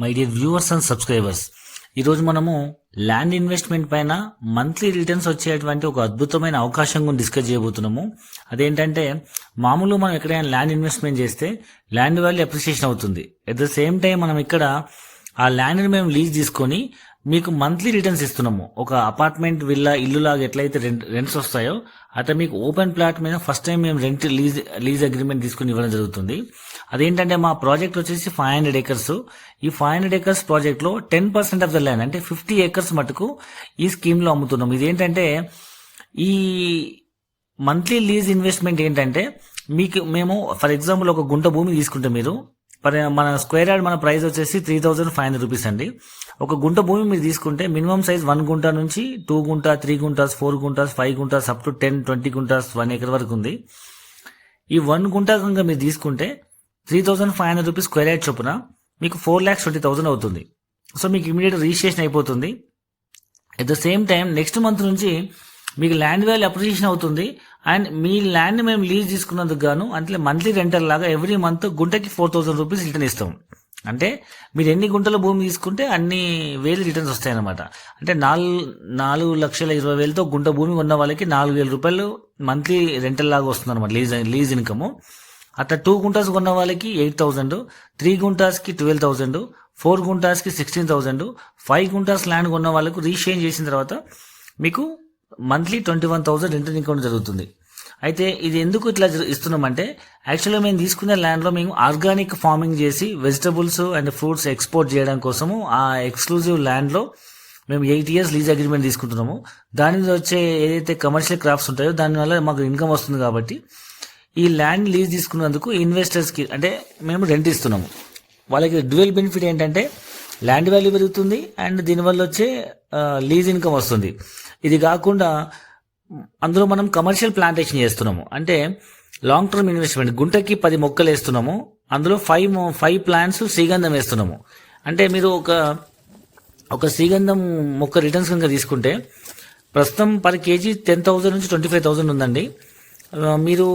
My dear viewers and subscribers, ఈరోజు మనము land investment పైన మంత్లీ రిటర్న్స్ వచ్చేటువంటి ఒక అద్భుతమైన అవకాశం గురించి డిస్కస్ చేయబోతున్నాము. అదేంటంటే, మామూలు మనం ఎక్కడైనా ల్యాండ్ ఇన్వెస్ట్మెంట్ చేస్తే ల్యాండ్ వాల్యూ అప్రిషియేషన్ అవుతుంది. అట్ ద సేమ్ టైం మనం ఇక్కడ ఆ ల్యాండ్ని మేము లీజ్ తీసుకొని మీకు మంత్లీ రిటర్న్స్ ఇస్తున్నాము. ఒక అపార్ట్మెంట్ విల్లా ఇల్లు లాగా ఎట్లయితే రెంట్స్ వస్తాయో అట్లా మీకు ఓపెన్ ప్లాట్ మీద ఫస్ట్ టైం మేము లీజ్ అగ్రిమెంట్ తీసుకుని ఇవ్వడం జరుగుతుంది. అదేంటంటే మా ప్రాజెక్ట్ వచ్చేసి 500 acres. ఈ 500 acres ప్రాజెక్ట్లో 10% ఆఫ్ ద ల్యాండ్ అంటే 50 acres మటుకు ఈ స్కీమ్లో అమ్ముతున్నాం. ఇదేంటంటే ఈ మంత్లీ లీజ్ ఇన్వెస్ట్మెంట్ ఏంటంటే మేము ఫర్ ఎగ్జాంపుల్ ఒక గుంట భూమి తీసుకుంటే మీరు మన స్క్వేర్ యార్డ్ మన ప్రైస్ వచ్చేసి 3,500 రూపీస్ అండి. ఒక గుంట భూమి మీరు తీసుకుంటే మినిమం సైజ్ 1 గుంట నుంచి 2 గుంట 3 guntas 4 guntas 5 guntas up to 10-20 guntas 1 acre వరకు ఉంది. ఈ 1 గుంట కనుక మీరు తీసుకుంటే 3,500 రూపీస్ స్క్వేర్ యార్డ్ చొప్పున మీకు 4,20,000 అవుతుంది. సో మీకు ఇమీడియట్ రిజిస్ట్రేషన్ అయిపోతుంది. At the same time next month నుంచి మీకు ల్యాండ్ వాల్యూ అప్రిషియేషన్ అవుతుంది. అండ్ మీ ల్యాండ్ మేము లీజ్ తీసుకున్నందుకు గాను అంటే మంత్లీ రెంటల్ లాగా ఎవ్రీ మంత్ గుంటకి 4,000 రూపీస్ రిటర్న్ ఇస్తాం. అంటే మీరు ఎన్ని గుంటల భూమి తీసుకుంటే అన్ని వేలు రిటర్న్స్ వస్తాయన్నమాట. అంటే 4,20,000తో గుంట భూమి ఉన్న వాళ్ళకి 4,000 రూపాయలు మంత్లీ రెంటల్ లాగా వస్తుంది అనమాట లీజ్ ఇన్కమ్. అట్లా 2 గుంటాస్ కొన్న వాళ్ళకి 8,000, 3 గుంటాస్కి 12,000, 4 గుంటాస్కి 16,000, 5 గుంటాస్ ల్యాండ్ కొన్న వాళ్ళకు రీషేంజ్ చేసిన తర్వాత మీకు మంత్లీ 21,000 రిటర్న్ ఇన్కమ్ జరుగుతుంది. అయితే ఇది ఎందుకు ఇట్లా ఇస్తున్నామంటే, యాక్చువల్గా మేము తీసుకునే ల్యాండ్లో మేము ఆర్గానిక్ ఫార్మింగ్ చేసి వెజిటబుల్స్ అండ్ ఫ్రూట్స్ ఎక్స్పోర్ట్ చేయడం కోసము ఆ ఎక్స్క్లూజివ్ ల్యాండ్లో మేము 8 years లీజ్ అగ్రిమెంట్ తీసుకుంటున్నాము. దాని మీద వచ్చే ఏదైతే కమర్షియల్ క్రాప్స్ ఉంటాయో దానివల్ల మాకు ఇన్కమ్ వస్తుంది. కాబట్టి ఈ ల్యాండ్ లీజ్ తీసుకున్నందుకు ఇన్వెస్టర్స్కి అంటే మేము రెంట్ ఇస్తున్నాము. వాళ్ళకి డ్యూయల్ బెనిఫిట్ ఏంటంటే ల్యాండ్ వాల్యూ పెరుగుతుంది అండ్ దీనివల్ల వచ్చే లీజ్ ఇన్కమ్ వస్తుంది. ఇది కాకుండా అందులో మనం కమర్షియల్ ప్లాంటేషన్ చేస్తున్నాము. అంటే లాంగ్ టర్మ్ ఇన్వెస్ట్మెంట్ గుంటకి 10 మొక్కలు వేస్తున్నాము. అందులో 5 plants శ్రీగంధం వేస్తున్నాము. అంటే మీరు ఒక శ్రీగంధం మొక్క రిటర్న్స్ కనుక తీసుకుంటే ప్రస్తుతం పర్ కేజీ 10,000 నుంచి 25,000 ఉందండి. మీరు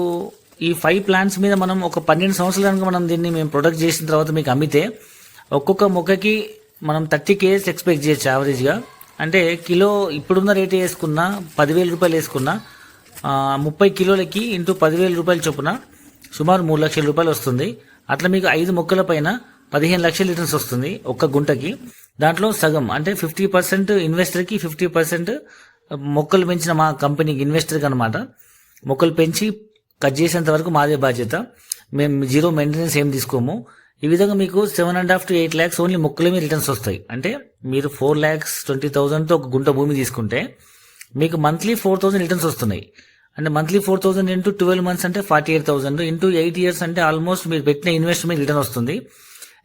ఈ 5 plants మీద మనం ఒక 12 సంవత్సరాలు కనుక మనం దీన్ని మేము ప్రొడక్ట్ చేసిన తర్వాత మీకు అమ్మితే ఒక్కొక్క మొక్కకి మనం 30 kgs ఎక్స్పెక్ట్ చేయొచ్చు యావరేజ్గా. అంటే కిలో ఇప్పుడున్న రేట్ వేసుకున్నా 10,000 రూపాయలు వేసుకున్నా 30 కిలోలకి ఇంటూ 10,000 రూపాయలు చొప్పున సుమారు 3 లక్షల రూపాయలు వస్తుంది. అట్లా మీకు 5 మొక్కల పైన 15 లక్షల రిటర్న్స్ వస్తుంది ఒక్క గుంటకి. దాంట్లో సగం అంటే 50% ఇన్వెస్టర్కి, 50% మొక్కలు పెంచిన మా కంపెనీకి ఇన్వెస్టర్కి అనమాట. మొక్కలు పెంచి కట్ చేసేంత వరకు మాదే బాధ్యత. మేము జీరో మెయింటెనెన్స్ ఏం తీసుకోము. ఈ విధంగా మీకు 7.5 to 8 lakhs ఓన్లీ మొక్కల మీద రిటర్న్స్ వస్తాయి. అంటే మీరు 4,20,000తో ఒక గుంట భూమి తీసుకుంటే మీకు మంత్లీ 4,000 రిటర్న్స్ వస్తున్నాయి. అంటే మంత్లీ 4,000 ఇంటూ 12 months అంటే 48,000 ఇంటూ 8 years అంటే ఆల్మోస్ట్ మీరు పెట్టిన ఇన్వెస్ట్మెంట్ రిటర్న్ వస్తుంది.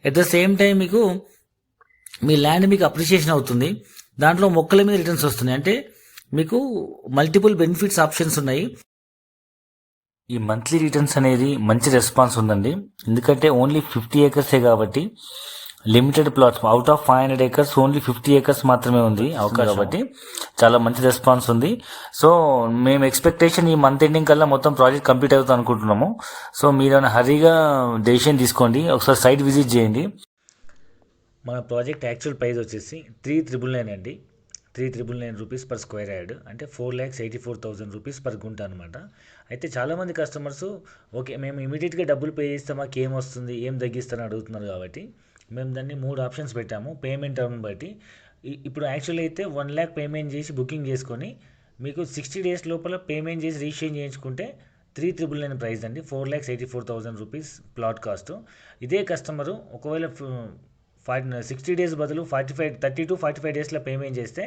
అట్ ద సేమ్ టైం మీకు మీ ల్యాండ్ మీకు అప్రిషియేషన్ అవుతుంది. దాంట్లో మొక్కల మీద రిటర్న్స్ వస్తున్నాయి. అంటే మీకు మల్టిపుల్ బెనిఫిట్స్ ఆప్షన్స్ ఉన్నాయి. ఈ మంత్లీ రిటర్న్స్ అనేది మంచి రెస్పాన్స్ ఉందండి. ఎందుకంటే ఓన్లీ 50 acres కాబట్టి limited plots out of 500 acres only 50 acres మాత్రమే ఉంది అవకాశం. కాబట్టి చాలా మంచి రెస్పాన్స్ ఉంది. సో మేము ఎక్స్పెక్టేషన్ ఈ మంత్ ఎండింగ్ కల్లా మొత్తం ప్రాజెక్ట్ కంప్లీట్ అవుతుంది అనుకుంటున్నాము. సో మీరు హరీగా డెసిషన్ తీసుకోండి, ఒకసారి సైట్ విజిట్ చేయండి. మన ప్రాజెక్ట్ యాక్చువల్ ప్రైస్ వచ్చేసి 3,999 అండి. 3,999 రూపీస్ పర్ స్క్వేర్ యార్డ్ అంటే 4,84,000 రూపీస్ పర్ గుంట అనమాట. అయితే చాలామంది కస్టమర్స్ ఓకే మేము ఇమీడియట్గా డబ్బులు పే చేస్తే మాకు ఏం వస్తుంది, ఏం తగ్గిస్తారని అడుగుతున్నారు. కాబట్టి మేము దాన్ని 3 ఆప్షన్స్ పెట్టాము పేమెంట్ టర్మ్ బట్టి. ఇప్పుడు యాక్చువల్లీ అయితే 1 lakh పేమెంట్ చేసి బుకింగ్ చేసుకొని మీకు 60 days లోపల పేమెంట్ చేసి రిజిస్ట్రేషన్ చేయించుకుంటే 3,999 ప్రైస్ అండి. 4,84,000 రూపీస్ ప్లాట్ కాస్ట్. ఇదే కస్టమరు ఒకవేళ 60 days బదులు 30 to 45 daysలో పేమెంట్ చేస్తే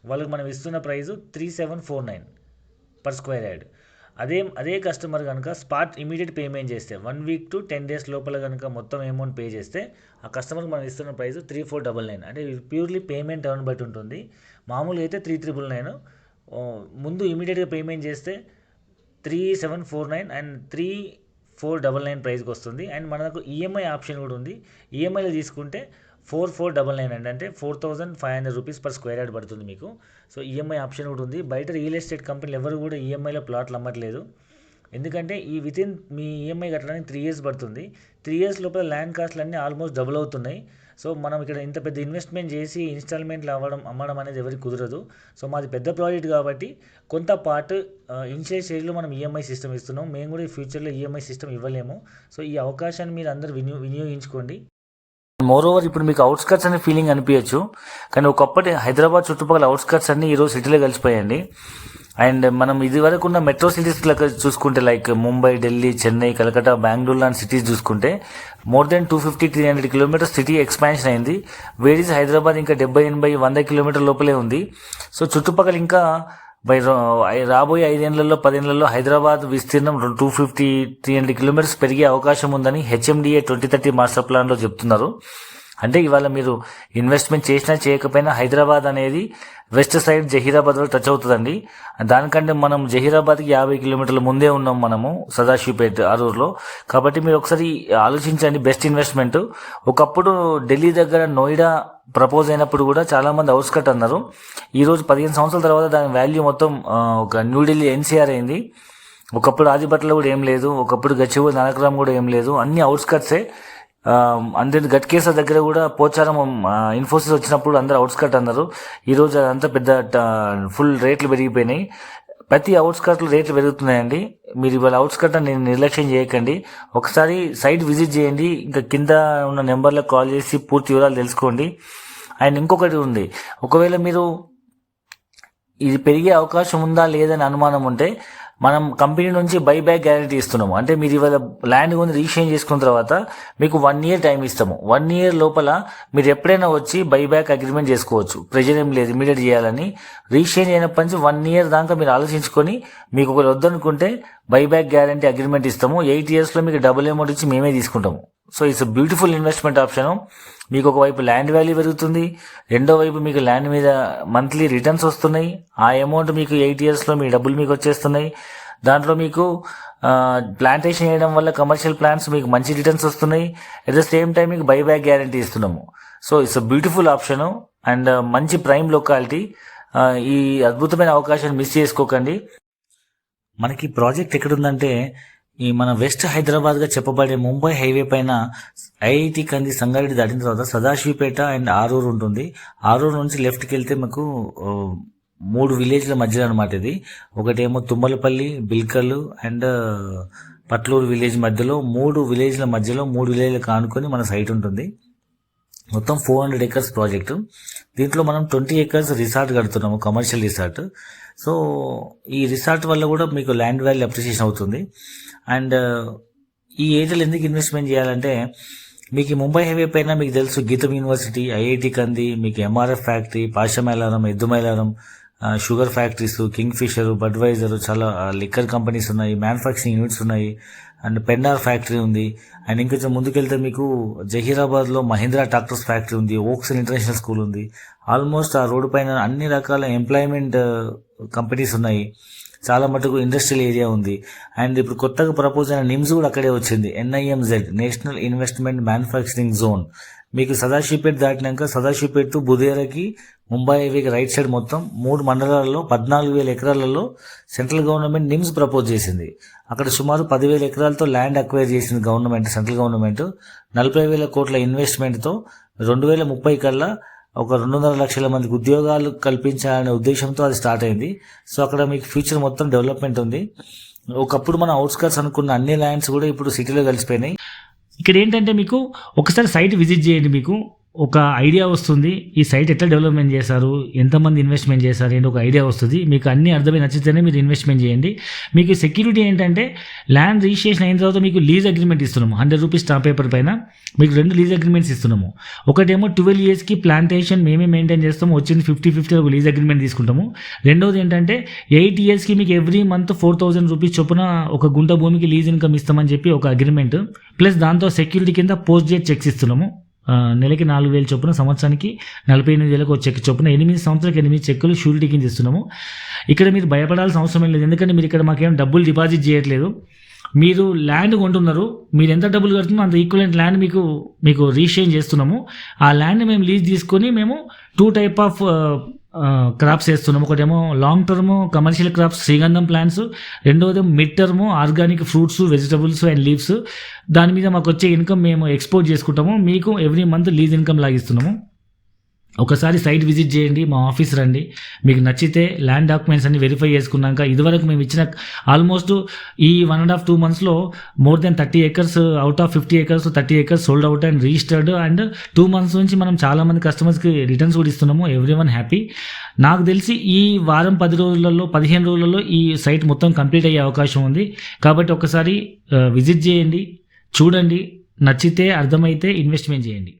వాళ్ళకి మనం ఇస్తున్న ప్రైజు 3,749 పర్ స్క్వేర్ యార్డ్. అదే కస్టమర్ కనుక స్పాట్ ఇమీడియట్ పేమెంట్ చేస్తే 1 week to 10 days లోపల కనుక మొత్తం అమౌంట్ పే చేస్తే ఆ కస్టమర్కి మనం ఇస్తున్న ప్రైస్ 3,499. అంటే ప్యూర్లీ పేమెంట్ టర్న్ బట్టి ఉంటుంది. మామూలుగా అయితే 3,399. ముందు ఇమీడియట్గా పేమెంట్ చేస్తే 3,749 అండ్ 3,499 ప్రైస్కి వస్తుంది. అండ్ మనకు ఈఎంఐ ఆప్షన్ కూడా ఉంది. ఈఎంఐలో తీసుకుంటే 4,499 అండి. అంటే 4,500 రూపీస్ పర్ స్క్వేర్ యార్డ్ పడుతుంది మీకు. సో ఈఎంఐ ఆప్షన్ కూడా ఉంది. బయట రియల్ ఎస్టేట్ కంపెనీలు ఎవరు కూడా ఈఎంఐలో ప్లాట్లు అమ్మట్లేదు. ఎందుకంటే ఈ వితిన్ మీ ఈఎంఐ కట్టడానికి 3 years పడుతుంది. 3 ఇయర్స్ లోపల ల్యాండ్ కాస్ట్లు అన్నీ ఆల్మోస్ట్ డబుల్ అవుతున్నాయి. సో మనం ఇక్కడ ఇంత పెద్ద ఇన్వెస్ట్మెంట్ చేసి ఇన్స్టాల్మెంట్లు అమ్మడం అనేది ఎవరికి కుదరదు. సో మాది పెద్ద ప్రాజెక్ట్ కాబట్టి కొంత పార్ట్ ఇనిషియల్ స్టేజ్లో మనం ఈఎంఐ సిస్టమ్ ఇస్తున్నాం. మేము కూడా ఈ ఫ్యూచర్లో ఈఎంఐ సిస్టమ్ ఇవ్వలేము. సో ఈ అవకాశాన్ని మీరు అందరూ వినియోగించుకోండి. మోర్ ఓవర్ ఇప్పుడు మీకు అవుట్స్కట్స్ అనే ఫీలింగ్ అనిపించచ్చు, కానీ ఒకప్పటి హైదరాబాద్ చుట్టుపక్కల అవుట్స్కట్స్ అన్ని ఈరోజు సిటీలో కలిసిపోయాయండి. అండ్ మనం ఇది వరకు ఉన్న మెట్రో సిటీస్ చూసుకుంటే లైక్ ముంబై, ఢిల్లీ, చెన్నై, కలకత్తా, బెంగళూరు లాంటి సిటీస్ చూసుకుంటే more than 250-300 kilometres city expansion అయింది. వేరీస్ హైదరాబాద్ ఇంకా 70-80-100 కిలోమీటర్ లోపలే ఉంది. సో చుట్టుపక్కల ఇంకా రాబోయే 5 ఏళ్లలో 10 ఏళ్లలో హైదరాబాద్ విస్తీర్ణం 250-300 కిలోమీటర్స్ పెరిగే అవకాశం ఉందని హెచ్ఎండిఏ 2030 మాస్టర్ ప్లాన్లో చెప్తున్నారు. అంటే ఇవాళ మీరు ఇన్వెస్ట్మెంట్ చేసినా చేయకపోయినా హైదరాబాద్ అనేది వెస్ట్ సైడ్ జహీరాబాద్ వరకు టచ్ అవుతుందండి. దానికంటే మనం జహీరాబాద్కి 50 కిలోమీటర్ల ముందే ఉన్నాం మనము సదాశివపేట ఆరూరులో. కాబట్టి మీరు ఒకసారి ఆలోచించండి, బెస్ట్ ఇన్వెస్ట్మెంట్. ఒకప్పుడు ఢిల్లీ దగ్గర నోయిడా ప్రపోజ్ అయినప్పుడు కూడా చాలా మంది అవుట్స్కట్ అన్నారు. ఈరోజు 15 సంవత్సరాల తర్వాత దాని వాల్యూ మొత్తం ఒక న్యూఢిల్లీ ఎన్సీఆర్ అయింది. ఒకప్పుడు ఆదిపట్ల కూడా ఏం లేదు, ఒకప్పుడు గచ్చిబౌలి నానక్రామ్ కూడా ఏం లేదు, అన్ని అవుట్స్కట్సే. అందరి గట్కేసా దగ్గర కూడా పోచారం ఇన్ఫోసిస్ వచ్చినప్పుడు అందరు అవుట్స్కట్ అన్నారు. ఈరోజు అదంతా పెద్ద ఫుల్ రేట్లు పెరిగిపోయినాయి. ప్రతి అవుట్స్కట్లో రేట్లు పెరుగుతున్నాయండి. మీరు ఇవాళ అవుట్స్కట్ అని నిర్లక్ష్యం చేయకండి. ఒకసారి సైట్ విజిట్ చేయండి, ఇంకా కింద ఉన్న నెంబర్లకు కాల్ చేసి పూర్తి వివరాలు తెలుసుకోండి. అండ్ ఇంకొకటి ఉంది, ఒకవేళ మీరు ఇది పెరిగే అవకాశం ఉందా లేదని అనుమానం ఉంటే మనం కంపెనీ నుంచి బైబ్యాక్ గ్యారంటీ ఇస్తున్నాము. అంటే మీరు ఇవాళ ల్యాండ్ కొని రిజిస్ట్రేషన్ చేసుకున్న తర్వాత మీకు 1 ఇయర్ టైం ఇస్తాము. 1 ఇయర్ లోపల మీరు ఎప్పుడైనా వచ్చి బైబ్యాక్ అగ్రిమెంట్ చేసుకోవచ్చు. ప్రెజర్ ఏం లేదు ఇమీడియట్ చేయాలని. రిజిస్ట్రేషన్ అయినప్పటి నుంచి 1 ఇయర్ దాకా మీరు ఆలోచించుకొని మీకు ఒకరు వద్దనుకుంటే బైబ్యాక్ గ్యారంటీ అగ్రిమెంట్ ఇస్తాము. 8 ఇయర్స్లో మీకు డబుల్ అమౌంట్ ఇచ్చి మేమే తీసుకుంటాము. So it's beautiful investment option. మీకు ఒకవైపు ల్యాండ్ వాల్యూ పెరుగుతుంది, రెండో వైపు మీకు ల్యాండ్ మీద మంత్లీ రిటర్న్స్ వస్తున్నాయి. ఆ అమౌంట్ మీకు 8 ఇయర్స్లో మీ డబ్బులు మీకు వచ్చేస్తున్నాయి. దాంట్లో మీకు ప్లాంటేషన్ చేయడం వల్ల కమర్షియల్ ప్లాంట్స్ మీకు మంచి రిటర్న్స్ వస్తున్నాయి. అట్ ద సేమ్ టైం మీకు బైబ్యాక్ గ్యారంటీ ఇస్తున్నాము. So it's beautiful option and మంచి ప్రైమ్ లొకాలిటీ. ఈ అద్భుతమైన అవకాశాన్ని మిస్ చేసుకోకండి. మనకి ప్రాజెక్ట్ ఎక్కడుందంటే ఈ మన వెస్ట్ హైదరాబాద్గా చెప్పబడే ముంబై హైవే పైన ఐఐటి కంది సంగారెడ్డి దాటిన తర్వాత సదాశివపేట అండ్ ఆరూరు ఉంటుంది. ఆరూరు నుంచి లెఫ్ట్కి వెళ్తే మాకు 3 విలేజ్ల మధ్యలో అనమాట ఇది. ఒకటేమో తుమ్మలపల్లి, బిల్కలు అండ్ పట్లూరు విలేజ్ మధ్యలో 3 విలేజ్ల మధ్యలో 3 విలేజ్లకు ఆనుకొని మన సైట్ ఉంటుంది. మొత్తం 400 acres ప్రాజెక్టు. దీంట్లో మనం 20 acres రిసార్ట్ కడుతున్నాము, కమర్షియల్ రిసార్ట్. సో ఈ రిసార్ట్ వల్ల కూడా మీకు ల్యాండ్ వాల్యూ అప్రిషియేషన్ అవుతుంది. అండ్ ఈ ఏరియాలో ఎందుకు ఇన్వెస్ట్మెంట్ చేయాలంటే మీకు ముంబై హైవే పైన మీకు తెలుసు గీతం యూనివర్సిటీ, ఐఐటి కంది, మీకు MRF factory, Pashamylaram, Eddumailaram, sugar factories, Kingfisher, Budweiser, చాలా లిక్కర్ కంపెనీస్ ఉన్నాయి, మ్యానుఫ్యాక్చరింగ్ యూనిట్స్ ఉన్నాయి, అండ్ పెన్నార్ ఫ్యాక్టరీ ఉంది. అండ్ ఇంకొంచెం ముందుకెళ్తే మీకు జహీరాబాద్లో మహీంద్రా ట్రాక్టర్స్ ఫ్యాక్టరీ ఉంది, ఓక్స్ ఇంటర్నేషనల్ స్కూల్ ఉంది. ఆల్మోస్ట్ ఆ రోడ్డు పైన అన్ని రకాల ఎంప్లాయ్మెంట్ కంపెనీస్ ఉన్నాయి. చాలా మటుకు ఇండస్ట్రియల్ ఏరియా ఉంది. అండ్ ఇప్పుడు కొత్తగా ప్రపోజ్ అయిన నిమ్స్ కూడా అక్కడే వచ్చింది. NIMZ, national investment manufacturing zone. మీకు సదాశివపేట దాటినాక సదాశివపేట టు బుధేరాకి ముంబై హైవేకి రైట్ సైడ్ మొత్తం 3 మండలాల్లో 14,000 ఎకరాలలో సెంట్రల్ గవర్నమెంట్ నిమ్స్ ప్రపోజ్ చేసింది. అక్కడ సుమారు 10,000 ఎకరాలతో ల్యాండ్ అక్వైర్ చేసింది గవర్నమెంట్, సెంట్రల్ గవర్నమెంట్. 40,000 కోట్ల ఇన్వెస్ట్మెంట్తో 2030 కల్లా ఒక 2.5 లక్షల మందికి ఉద్యోగాలు కల్పించాలనే ఉద్దేశంతో అది స్టార్ట్ అయింది. సో అక్కడ మీకు ఫ్యూచర్ మొత్తం డెవలప్మెంట్ ఉంది. ఒకప్పుడు మన అవుట్స్కట్స్ అనుకున్న అన్ని ల్యాండ్స్ కూడా ఇప్పుడు సిటీలో కలిసిపోయినాయి. ఇక్కడ ఏంటంటే మీకు ఒకసారి సైట్ విజిట్ చేయండి, మీకు ఒక ఐడియా వస్తుంది. ఈ సైట్ ఎట్లా డెవలప్మెంట్ చేశారు, ఎంతమంది ఇన్వెస్ట్మెంట్ చేశారు ఏంటి ఒక ఐడియా వస్తుంది. మీకు అన్ని అర్థమై నచ్చితేనే మీరు ఇన్వెస్ట్మెంట్ చేయండి. మీకు సెక్యూరిటీ ఏంటంటే ల్యాండ్ రిజిస్ట్రేషన్ అయిన తర్వాత మీకు లీజ్ అగ్రిమెంట్ ఇస్తున్నాము. 100 రూపీస్ స్టాంప్ పేపర్ పైన మీకు 2 లీజ్ అగ్రిమెంట్స్ ఇస్తున్నాము. ఒకటేమో 12 yearsకి ప్లాంటేషన్ మేమే మెయింటైన్ చేస్తాము, వచ్చింది 50-50 ఒక లీజ్ అగ్రిమెంట్ తీసుకుంటాము. రెండోది ఏంటంటే 8 yearsకి మీకు ఎవ్రీ మంత్ 4,000 రూపీస్ చొప్పున ఒక గుంట భూమికి లీజ్ ఇన్కమ్ ఇస్తామని చెప్పి ఒక అగ్రిమెంట్, ప్లస్ దాంతో సెక్యూరిటీ కింద పోస్ట్ డేట్ చెక్స్ ఇస్తున్నాము. నెలకి 4,000 చొప్పున, సంవత్సరానికి 48,000 ఒక చెక్ చొప్పున 8 సంవత్సరాలకు 8 చెక్కులు షూరిటీ కింద ఇస్తున్నాము. ఇక్కడ మీరు భయపడాల్సిన అవసరం లేదు, ఎందుకంటే మీరు ఇక్కడ మాకేం డబ్బులు డిపాజిట్ చేయట్లేదు. మీరు ల్యాండ్ కొంటున్నారు, మీరు ఎంత డబ్బులు కడుతున్నారో అంత ఈక్వలెంట్ ల్యాండ్ మీకు రిజిస్ట్రేషన్ చేస్తున్నాము. ఆ ల్యాండ్ మేము లీజ్ తీసుకొని మేము 2 type ఆఫ్ క్రాప్స్ వేస్తున్నాం. ఒకటేమో లాంగ్ టర్మ్ కమర్షియల్ క్రాప్స్ శ్రీగంధం ప్లాంట్స్, రెండోది mid term organic fruits, vegetables and leaves. దాని మీద మాకు వచ్చే ఇన్కమ్ మేము ఎక్స్పోర్ట్ చేసుకుంటాము. మీకు ఎవ్రీ మంత్ లీజ్ ఇన్కమ్ లాగిస్తున్నాము. ఒకసారి సైట్ విజిట్ చేయండి, మా ఆఫీస్ రండి. మీకు నచ్చితే ల్యాండ్ డాక్యుమెంట్స్ అన్ని వెరిఫై చేసుకున్నాక, ఇదివరకు మేము ఇచ్చిన ఆల్మోస్ట్ ఈ 1.5-2 monthsలో more than 30 acres out of 50 acres 30 acres sold out and registered. And 2 months నుంచి మనం చాలామంది కస్టమర్స్కి రిటర్న్స్ కూడా ఇస్తున్నాము. Everyone happy. నాకు తెలిసి ఈ వారం 10 రోజులలో 15 రోజులలో ఈ సైట్ మొత్తం కంప్లీట్ అయ్యే అవకాశం ఉంది. కాబట్టి ఒకసారి విజిట్ చేయండి, చూడండి, నచ్చితే అర్థమైతే ఇన్వెస్ట్మెంట్ చేయండి.